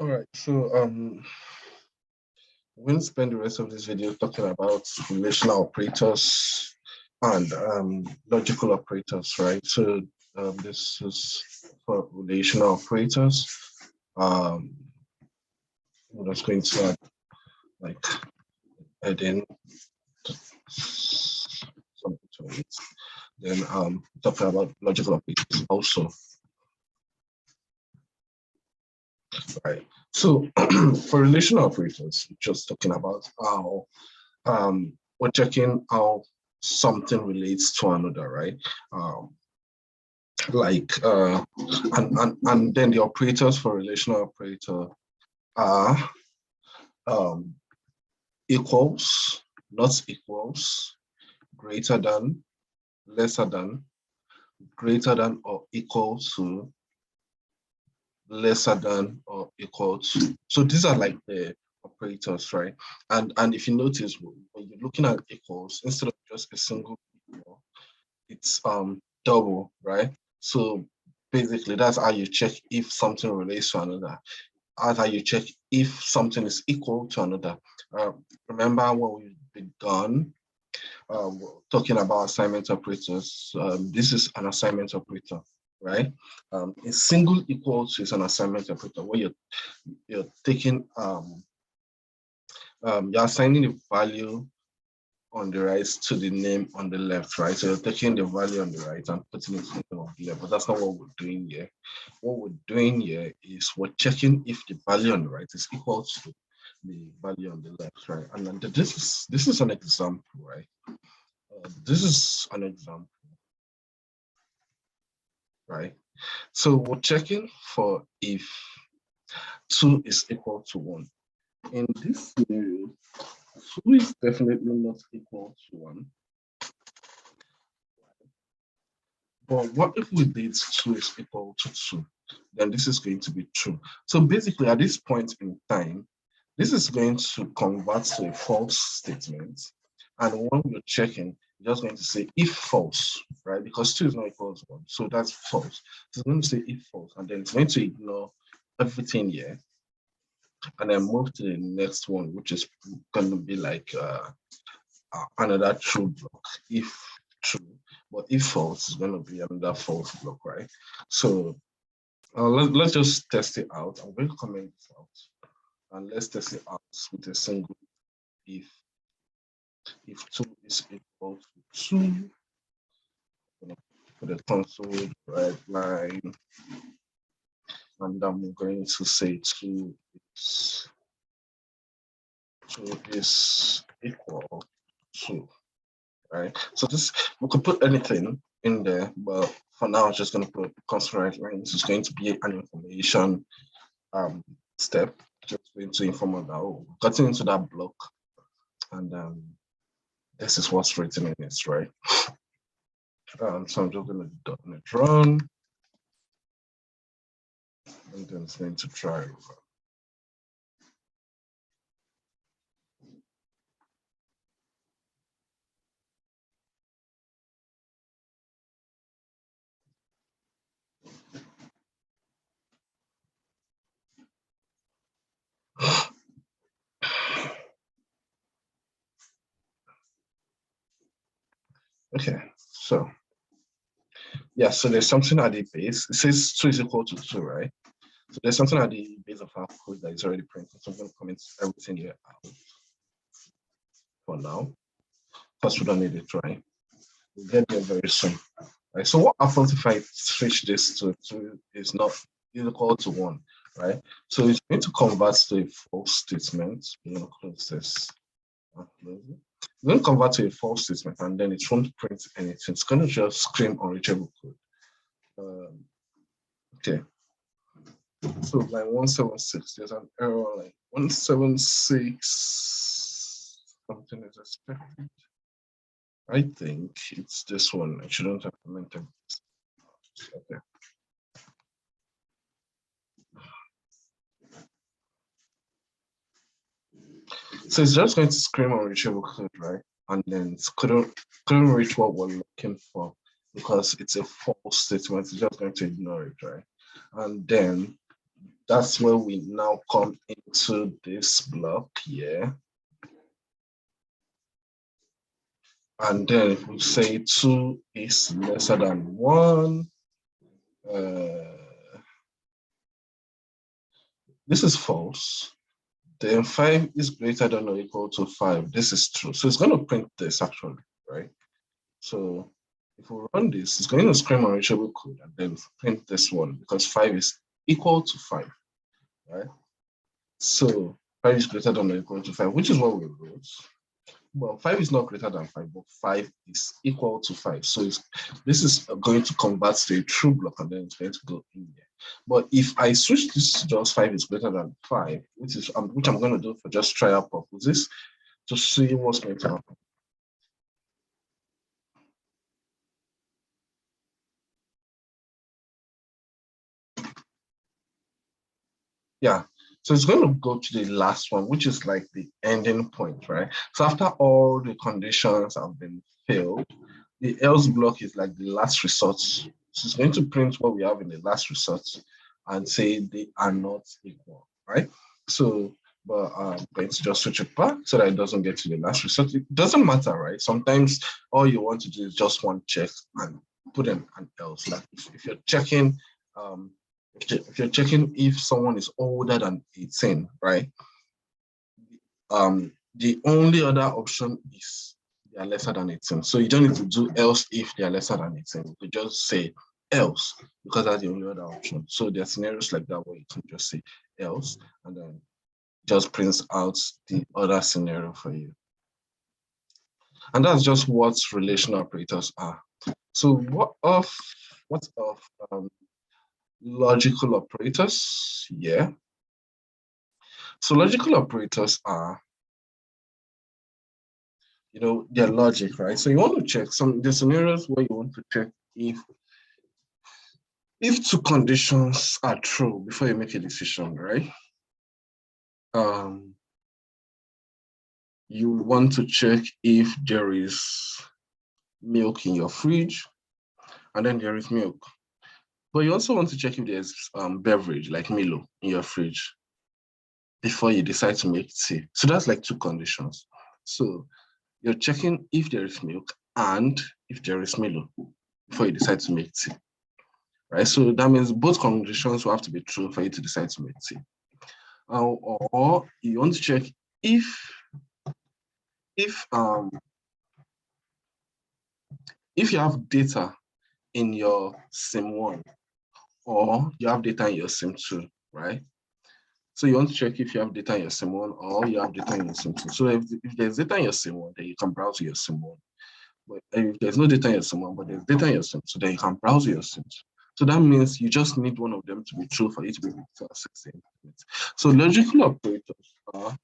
All right, so we're going to spend the rest of this video talking about relational operators and logical operators, right? So this is for relational operators. We're just going to add like adding something to it. Then talking about logical operators also. Right. So for relational operators, just talking about how we're checking how something relates to another, right? And then the operators for relational operator are equals, not equals, greater than, lesser than, greater than or equal to, lesser than or equal to. So these are like the operators, right? And if you notice, when you're looking at equals, instead of just a single equal, it's double, right? So basically that's how you check if something relates to another. That's how you check if something is equal to another. Remember when we began talking about assignment operators, this is an assignment operator, right? A single equals is an assignment operator where you're taking you're assigning the value on the right to the name on the left, right? So you're taking the value on the right and putting it in the name on the left, but that's not what we're doing here. What we're doing here is we're checking if the value on the right is equal to the value on the left, right? And then this is an example, right? This is an example, right? So we're checking for if 2 is equal to 1. In this scenario, 2 is definitely not equal to 1. But what if we did 2 is equal to 2? Then this is going to be true. So basically, at this point in time, this is going to convert to a false statement. And when we're checking, you're just going to say if false, right? Because 2 is not equal to 1. So that's false. So it's going to say if false, and then it's going to ignore everything here and then move to the next one, which is going to be like another true block if true, but if false, it's going to be another false block, right? So let's just test it out. I'm going to comment this out, and let's test it out with a single if 2 is equal to 2. I'm going to put the console red line, and I'm going to say 2 is equal to, right? So this, we could put anything in there, but for now, I'm just going to put constant line. This is going to be an information step, just going to inform us that, oh, getting into that block, and this is what's written in it, right? So I'm just going to .NET run, and then it's going to try over. Okay, so yeah, so there's something at the base. It says 2 is equal to 2, right? So there's something at the base of our code that is already printed. So I'm going to comment everything here out for now, because we don't need it, right? We'll get there very soon. Right? So what happens if I switch this to 2 is not equal to 1, right? So it's going to convert to a false statement. We're going to close this. It's going to convert to a false statement, and then it won't print anything. It's going to just scream unreachable code. Okay. So like 176, there's an error like 176, something is expected. I think it's this one. I shouldn't have commented this. Okay. So it's just going to scream unreachable code, right? And then it couldn't reach what we're looking for because it's a false statement. It's just going to ignore it, right? And then That's where we now come into this block here. And then if we say 2 is lesser than 1, this is false. Then 5 is greater than or equal to 5. This is true. So it's going to print this actually, right? So if we run this, it's going to scream unreachable code and then print this one because 5 is equal to 5, right? So 5 is greater than or equal to 5, which is what we wrote. Well, 5 is not greater than 5, but 5 is equal to 5. So this is going to convert to a true block and then it's going to go in there. But if I switch this to just 5 is greater than 5, which I'm going to do for just trial purposes, to see what's going to happen. Yeah, so it's going to go to the last one, which is like the ending point, right? So after all the conditions have been filled, the else block is like the last resort. So it's going to print what we have in the last resort and say they are not equal, right? So, but I'm going to just switch it back so that it doesn't get to the last resort. It doesn't matter, right? Sometimes all you want to do is just one check and put in an else. Like if you're checking, if you're checking if someone is older than 18, right? The only other option is they are lesser than 18. So you don't need to do else if they are lesser than 18. You could just say else because that's the only other option. So there are scenarios like that where you can just say else and then just prints out the other scenario for you. And that's just what relational operators are. So what of logical operators? Yeah. So logical operators are, their logic, right? So you want to check the scenarios where you want to check if two conditions are true before you make a decision, right? You want to check if there is milk in your fridge, and then there is milk. But you also want to check if there's beverage like Milo in your fridge before you decide to make tea. So that's like two conditions. So you're checking if there is milk and if there is Milo before you decide to make tea, right? So that means both conditions will have to be true for you to decide to make tea. Or you want to check if you have data in your sim1 or you have data in your sim2, right? So you want to check if you have data in your sim1 or you have data in your sim2. So if there's data in your sim1, then you can browse your sim1. But if there's no data in your sim1, but there's data in your sim2, then you can browse your sim2. So that means you just need one of them to be true for you to be able to access the internet. So logical operators are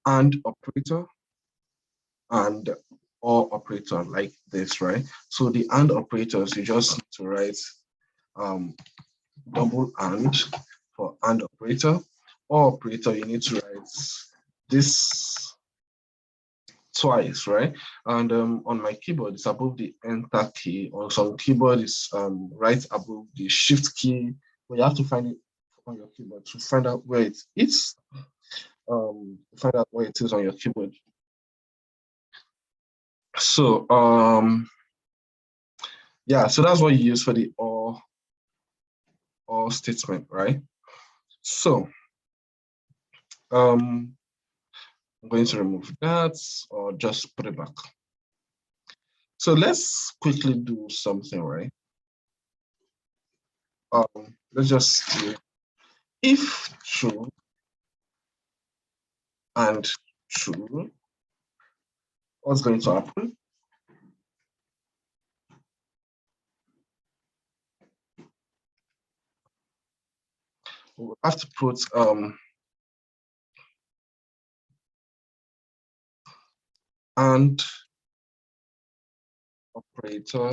and operator and or operator like this, right? So the and operators, you just need to write double and for and operator, or operator, you need to write this twice, right? And on my keyboard, it's above the enter key. On some keyboard, it's right above the shift key. But you have to find it on your keyboard to find out where it is. Find out where it is on your keyboard. So yeah, so that's what you use for the or statement, right? So I'm going to remove that or just put it back. So let's quickly do something, right? Let's just see if true and true, what's going to happen? We'll have to put and operator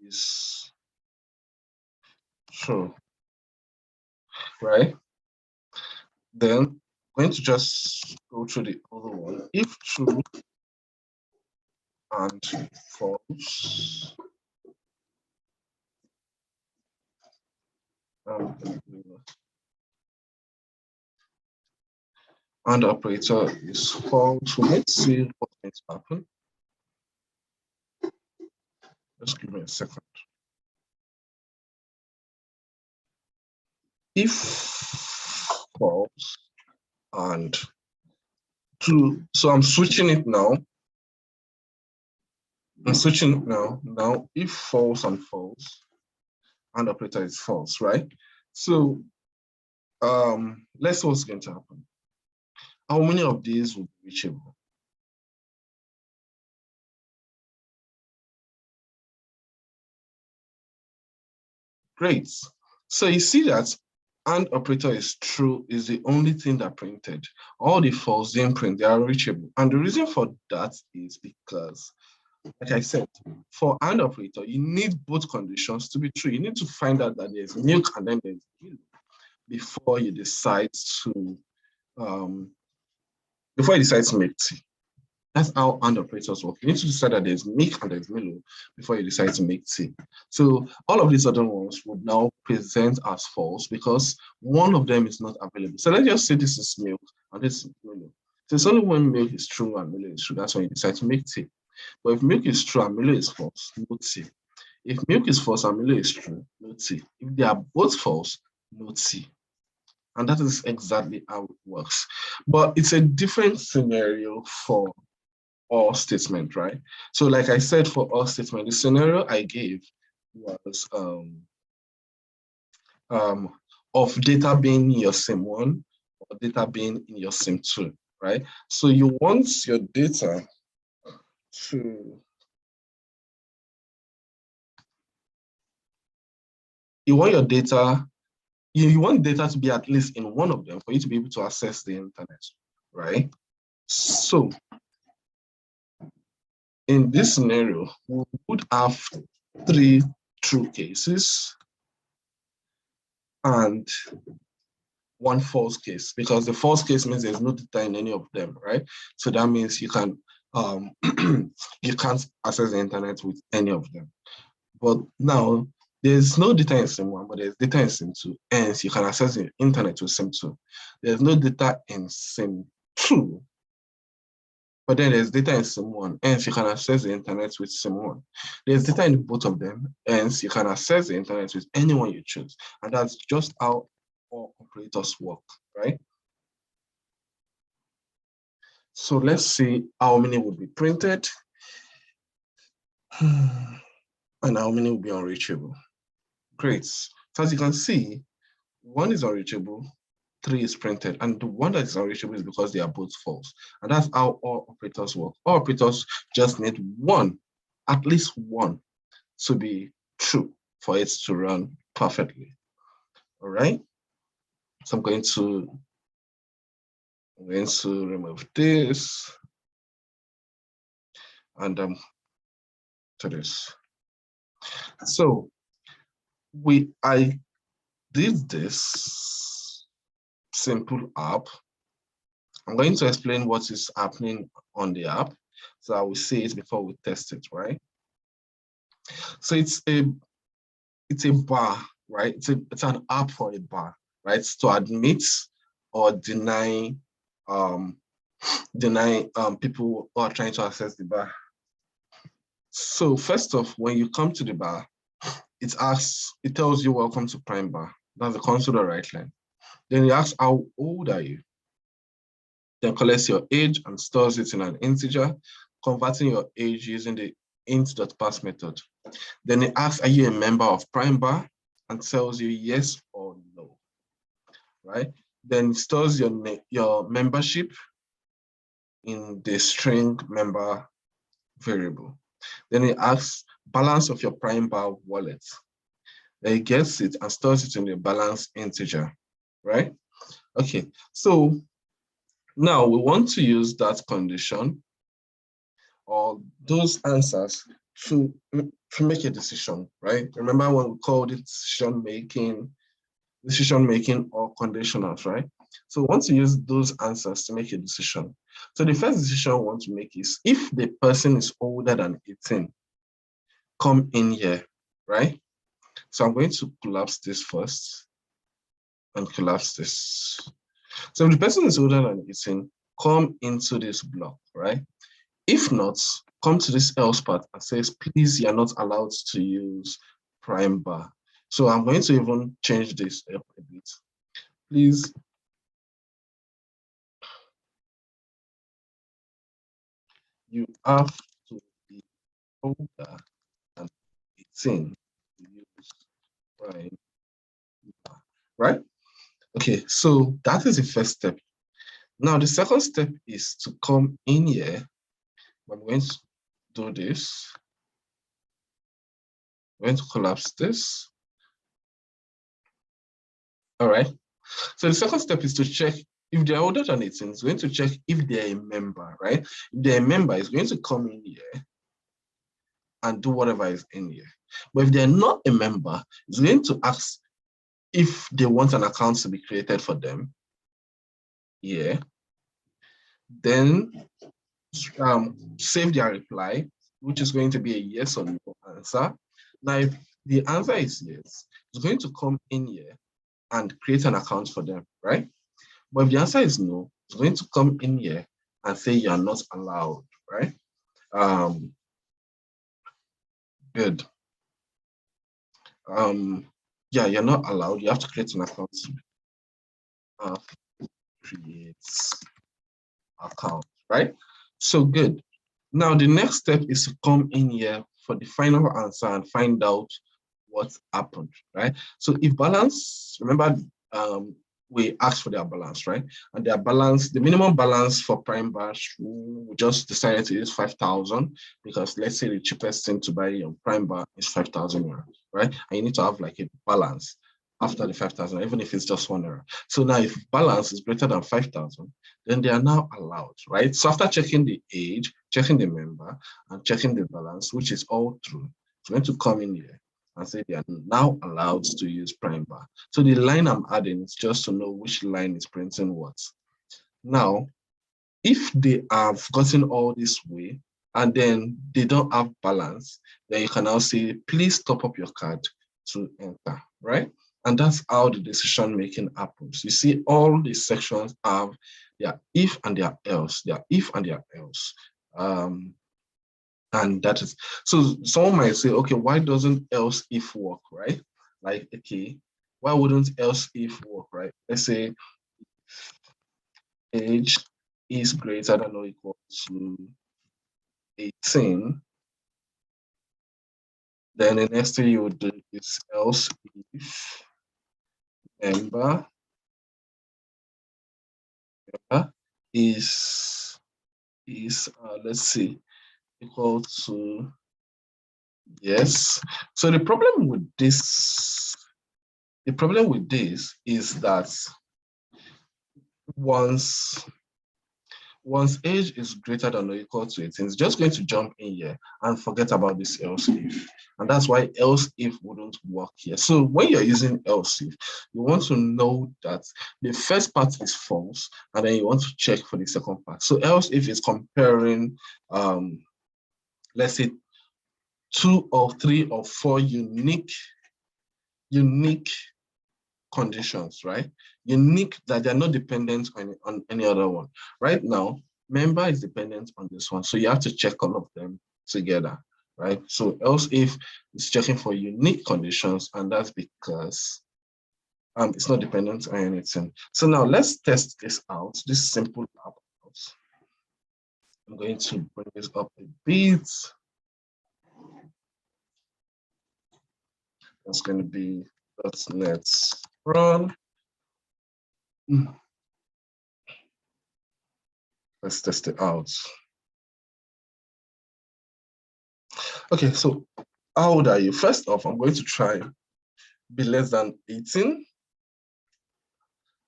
is true, right? Then I'm going to just go through the other one. If true and false, And the operator is false. So let's see what needs to happen. Just give me a second. If false and true, so I'm switching it now. I'm switching it now. Now, if false and false, and operator is false, right? So let's see what's going to happen. How many of these will be reachable? Great. So you see that and operator is true is the only thing that printed. All the false didn't print, they are reachable. And the reason for that is because, like I said, for and operator, you need both conditions to be true. You need to find out that there's milk and then there's milk before you decide to make tea. That's how and operators work. You need to decide that there's milk and there's Milo before you decide to make tea. So all of these other ones would now present as false because one of them is not available. So let's just say this is milk and this is Milo. So it's only when milk is true and Milo is true, that's when you decide to make tea. But if milk is true and Milo is false, no tea. If milk is false and Milo is true, no tea. If they are both false, no tea. And that is exactly how it works. But it's a different scenario for or statement, right? So like I said, for or statement, the scenario I gave was of data being in your SIM1 or data being in your SIM2, right? So you want your data to, you want data to be at least in one of them for you to be able to access the internet, right? So in this scenario, we would have 3 true cases and 1 false case, because the false case means there's no data in any of them, right? So that means you can you can't access the internet with any of them. But now there's no data in SIM1, but there's data in SIM2, hence you can access the internet with SIM2. There's no data in SIM2, but then there's data in SIM1, hence you can access the internet with SIM1. There's data in both of them, hence you can access the internet with anyone you choose. And that's just how all operators work, right? So let's see how many will be printed and how many will be unreachable. Great. So as you can see, 1 is unreachable, 3 is printed, and the one that is unreachable is because they are both false. And that's how all operators work. All operators just need 1, at least 1, to be true for it to run perfectly. All right. So I'm going to remove this and to this. So I did this simple app. I'm going to explain what is happening on the app. So I will say it before we test it, right? So it's a bar, right? It's an app for a bar, right? To admit or deny people who are trying to access the bar. So first off, when you come to the bar, it tells you welcome to Prime Bar. That's the console or right line. Then it asks how old are you? Then collects your age and stores it in an integer, converting your age using the int.parse method. Then it asks, are you a member of Prime Bar? And tells you yes or no, right? Then it stores your membership in the string member variable. Then it asks balance of your Prime Bar wallet. Then it gets it and stores it in the balance integer, right? Okay, so now we want to use that condition or those answers to make a decision, right? Remember when we called it decision making or conditionals, right? So we want to use those answers to make a decision. So the first decision we want to make is if the person is older than 18, come in here, right? So I'm going to collapse this first. and collapse this. So if the person is older than 18, come into this block, right? If not, come to this else part and says, please, you're not allowed to use prime bar. So I'm going to even change this up a bit. Please, you have to be older than 18 to use prime bar, right? Okay, so that is the first step. Now, the second step is to come in here. I'm going to do this. I'm going to collapse this. All right. So the second step is to check if they're older than 18, it's going to check if they're a member, right? If they're a member, it's going to come in here and do whatever is in here. But if they're not a member, it's going to ask if they want an account to be created for them. Yeah. Then save their reply, which is going to be a yes or no answer. Now, if the answer is yes, it's going to come in here and create an account for them, right? But if the answer is no, it's going to come in here and say you're not allowed, right? Good. Yeah, you're not allowed. You have to create an account. Create account, right? So good. Now the next step is to come in here for the final answer and find out what happened, right? So if balance, remember we asked for their balance, right? And their balance, the minimum balance for prime bash, we just decided to use 5,000 because let's say the cheapest thing to buy on prime bar is 5,000 euros, right? And you need to have like a balance after the 5,000, even if it's just 1 euro. So now if balance is greater than 5,000, then they are now allowed, right? So after checking the age, checking the member, and checking the balance, which is all true, it's going to come in here and say they are now allowed to use prime bar. So the line I'm adding is just to know which line is printing what. Now, if they have gotten all this way and then they don't have balance, then you can now say, please top up your card to enter, right? And that's how the decision making happens. You see, all these sections have their if and their else, their if and their else. And that is, so someone might say, okay, why doesn't else if work, right? Like, okay, why wouldn't else if work, right? Let's say age is greater than or equal to 18. Then the next thing you would do is else if member is let's see, equal to yes. So the problem with this is that once age is greater than or equal to 18, it's just going to jump in here and forget about this else if. And that's why else if wouldn't work here. So when you're using else if, you want to know that the first part is false, and then you want to check for the second part. So else if is comparing, let's say 2 or 3 or 4 unique conditions, right? Unique that they're not dependent on any other one. Right now, member is dependent on this one. So you have to check all of them together, right? So else if it's checking for unique conditions, and that's because it's not dependent on anything. So now let's test this out, this simple app out. I'm going to bring this up a bit. That's going to be .NET run. Let's test it out. Okay, so how old are you? First off, I'm going to try be less than 18.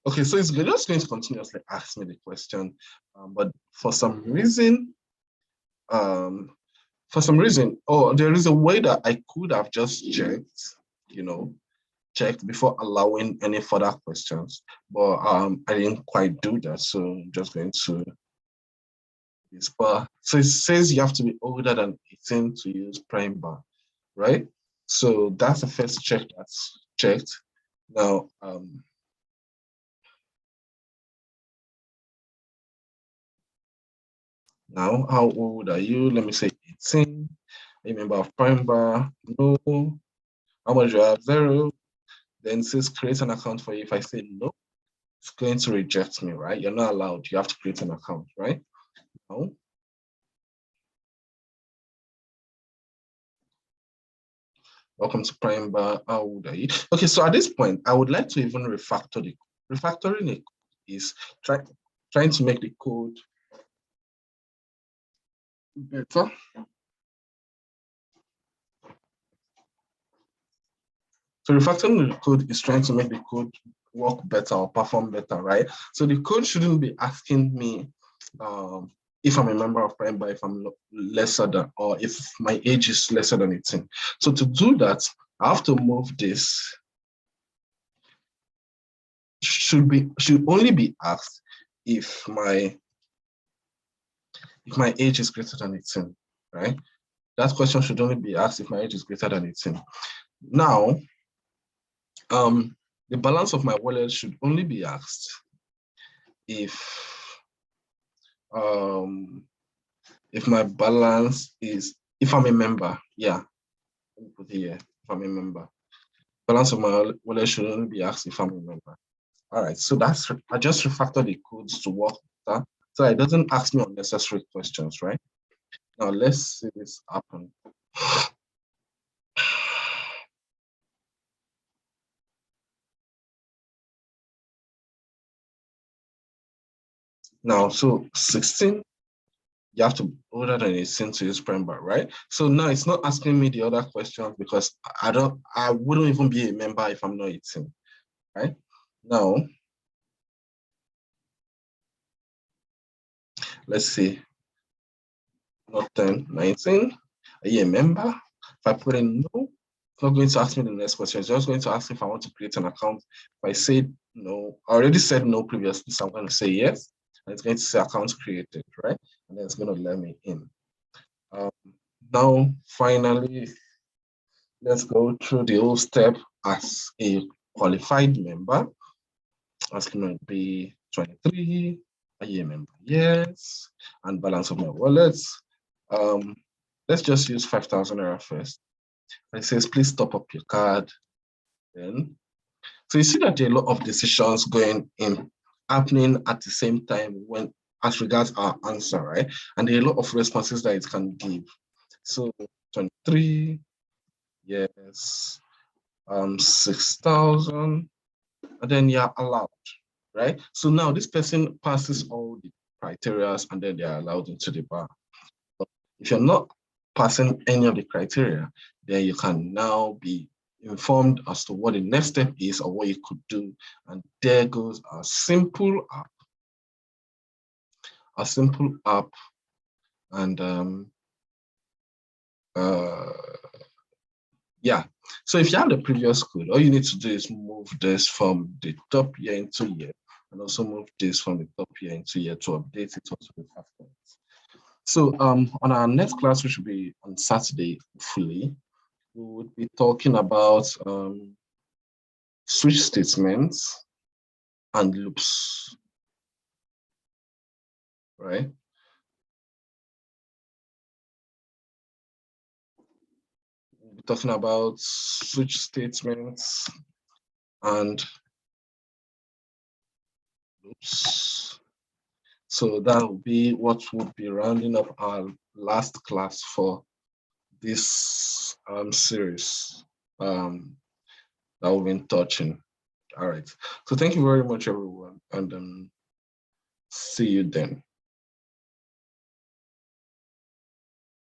Okay, so it's just going to continuously ask me the question, but for some reason, oh, there is a way that I could have just checked before allowing any further questions, but I didn't quite do that, so I'm just going to this bar. So it says you have to be older than 18 to use prime bar, right? So that's the first check that's checked. Now, Now, how old are you? Let me say 18. Are you a member of Prime Bar? No. How much do you have? 0. Then it says create an account for you. If I say no, it's going to reject me, right? You're not allowed. You have to create an account, right? Now, welcome to Prime Bar. How old are you? Okay, so at this point, I would like to even refactor the code. Refactoring a code is trying to make the code better. So refactoring the code is trying to make the code work better or perform better, right? So the code shouldn't be asking me if I'm a member of Prime Bar, if I'm lesser than, or if my age is lesser than 18. So to do that, I have to move this. Should only be asked if my age is greater than 18, right? That question should only be asked if my age is greater than 18. Now, the balance of my wallet should only be asked if my balance is, if I'm a member, yeah, let me put it here, if I'm a member. Balance of my wallet should only be asked if I'm a member. All right, so I just refactor the codes to work better, so it doesn't ask me unnecessary questions, right? Now let's see this happen. Now, so 16, you have to be older than 18 to use Prime Bar, right? So now it's not asking me the other questions because I wouldn't even be a member if I'm not 18, right? Now, let's see, not 10, 19. Are you a member? If I put in no, it's not going to ask me the next question. It's just going to ask if I want to create an account. If I say no, I already said no previously, so I'm going to say yes. And it's going to say account created, right? And then it's going to let me in. Now, finally, let's go through the whole step as a qualified member. That's going to be 23, a year member, yes, and balance of my wallets. Let's just use 5,000 naira first. It says, please top up your card. Then, so you see that there are a lot of decisions going in, happening at the same time when, as regards our answer, right? And there are a lot of responses that it can give. So 23, yes, 6,000, and then you're allowed, right? So now this person passes all the criteria and then they're allowed into the bar. But if you're not passing any of the criteria, then you can now be informed as to what the next step is or what you could do. And there goes a simple app, and yeah. So if you have the previous code, all you need to do is move this from the top here into here, and also move this from the top here into here to update it also with factors. So on our next class, which will be on Saturday, hopefully, we would be talking about switch statements and loops, right? We'll be talking about switch statements and loops. So that will be what would be rounding up our last class for this series that we've been touching. All right. So thank you very much, everyone, and see you then.